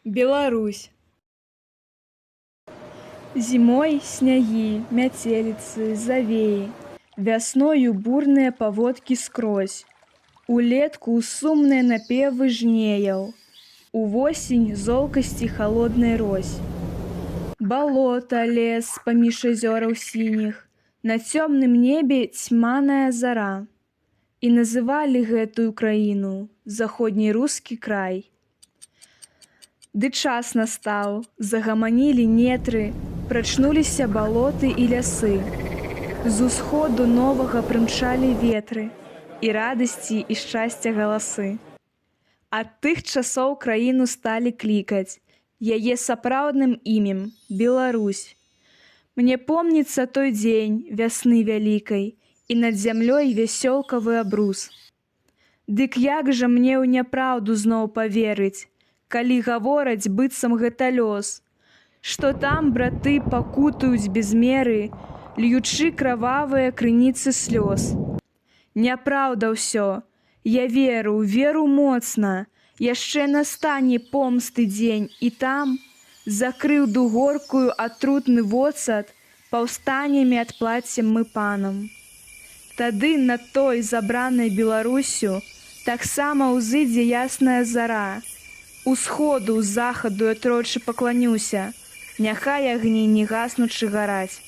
Беларусь. Зімой снягі, мяцеліцы, завеі, вясною бурныя паводкі скрозь. Улетку сумныя напевы жнеяў, увосень золкасці халоднай рось. Балота, лес паміж азёраў сініх, на цёмным небе цьманая зара. І называлі гэтую краіну заходні рускі край. Ды час настаў, загаманілі нетры, прачнуліся балоты і лясы. З усходу новага прымчалі ветры, і радасці і шчасця галасы. Ад тых часоў краіну сталі клікаць, яе сапраўдным імем Беларусь. Мне помніцца той дзень вясны вялікай, і над зямлёй вясёлкавы абрус. Дык як жа мне ў няпраўду зноў паверыць, калі гавораць, быццам гэта лёс, што там браты пакутаюць без меры, льючы крававыя крыніцы слёз. Няпраўда ўсё, я веру моцна, яшчэ настане помсты дзень, і там, за крыўду горкую атрутны воцат, паўстаннямі адплацім мы панам. Тады над той забранай Беларусю таксама ўзыдзе ясная зара. Усходу, захаду я тройчы пакланюся, няхай агні не гаснучы гараць.